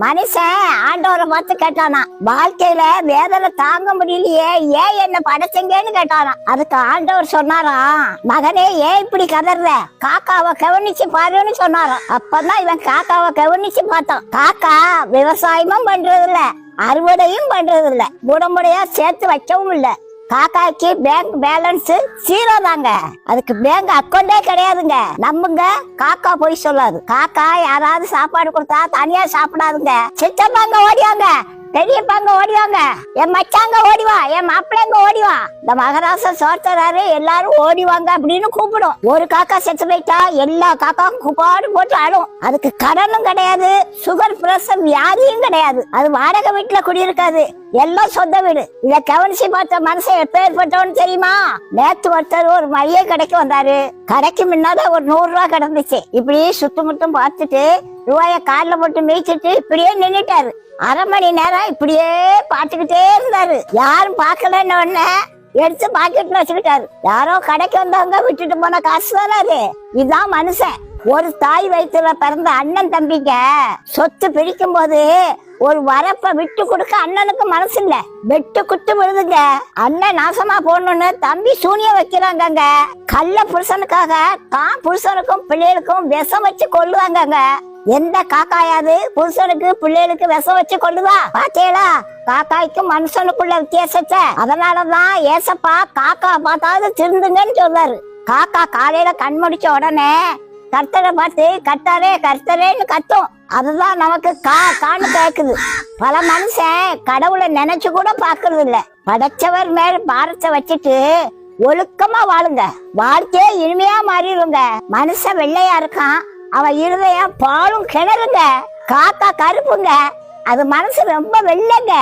மனுஷன் ஆண்டவரை பார்த்து கேட்டானா, வாழ்க்கையில வேதனை தாங்க முடியலையே, ஏன் என்ன படைச்சீங்கன்னு கேட்டானா. அதுக்கு ஆண்டவர் சொன்னாராம், மகனே ஏன் இப்படி கதற, காக்காவை கவனிச்சு பாருன்னு சொன்னாராம். அப்பதான் இவன் காக்காவை கவனிச்சு பார்த்தான். காக்கா விவசாயமும் பண்றது இல்ல, அறுவடையும் பண்றது இல்ல, முடமுடையா சேர்த்து வைக்கவும் இல்ல. காக்காய்க்கு பேங்க் பேலன்ஸ் 0 தாங்க. அதுக்கு பேங்க் அக்கௌண்டே கிடையாதுங்க. நம்புங்க, காக்கா போய் சொல்லாது. காக்கா யாராவது சாப்பாடு கொடுத்தா தனியா சாப்பிடாதுங்க. சித்தப்பாங்க ஓடிவாங்க, பெரியப்பாங்க ஓடிவாங்க, என் மச்சாங்க ஓடிவா, என் மாப்பிள்ளைங்க ஓடிவா, இந்த மகராச சோர்த்தராரு எல்லாரும் ஓடிவாங்க அப்படின்னு கூப்பிடும். ஒரு காக்கா செத்து போயிட்டா எல்லா காக்காவும் குப்பாடு போட்டு ஆடும். அதுக்கு கடனும் கிடையாது, சுகர் பிரஷர் வியாதியும் கிடையாது. அது வாடகை வீட்டுல குடியிருக்காது, எல்லாம் சொந்த வீடு. இத கவனிச்சு பார்த்த மனுஷன் எப்பேற்பட்டவன்னு தெரியுமா? நேத்து ஒருத்தர் ஒரு மளிகை கடைக்கு வந்தாரு. கடைக்கு முன்னால ஒரு 100 ரூபாய் கிடந்துச்சு. இப்படி சுத்தமுட்டும் பார்த்துட்டு ரூபாய கால்ல போட்டு மீச்சிட்டு இப்படியே நின்னுட்டாரு. அரை மணி நேரம் இப்படியே பாத்துக்கிட்டே இருந்தாரு. யாரும் பாக்கலன்னு உடனே எடுத்து பாக்கெட்ல வச்சுக்கிட்டாரு. யாரோ கடைக்கு வந்தவங்க விட்டுட்டு போன காசு தானே. இதுதான் மனுஷன். ஒரு தாய் வயிற்றுல பிறந்த அண்ணன் தம்பிங்க சொத்து பிரிக்கும் போது ஒரு வரப்ப விட்டு கொடுக்க அண்ணனுக்கு மனசு இல்ல, வெட்டு குத்து விழுதுங்க. அண்ணன் நாசமா போடணும்னு தம்பி சூனியம் வைக்கிறாங்க. கள்ள புருஷனுக்காக தான் புருஷனுக்கும் பிள்ளைகளுக்கும் விஷம் வச்சு கொள்ளுவாங்க. எந்த காக்காயாது புருஷனுக்கு பிள்ளைகளுக்கு விஷம் வச்சு கொள்ளுதா? பாத்தீங்களா காக்காய்க்கும் மனுஷனுக்குள்ள வித்தியாசத்தை? அதனாலதான் ஏசப்பா காக்கா பார்த்தாவது திருந்துங்கன்னு சொல்றாரு. காக்கா காலையில கண் முடிச்ச உடனே கர்த்தரை பார்த்து கர்த்தரே கர்த்தரேன்னு கத்தும். அதுதான் நமக்கு கான்னு கேக்குது. பல மனுஷன் கடவுளை நினைச்சு கூட பாக்குறது இல்ல. படைச்சவர் மேல பாரத்தை வச்சுட்டு ஒழுக்கமா வாழுங்க, வாழ்க்கையே இனிமையா மாறிடுங்க. மனுஷன் வெள்ளையா இருக்கான், அவன் இருதயம் பாலும் கிணறுங்க. காக்கா கருப்புங்க, அது மனசு ரொம்ப வெள்ளைங்க.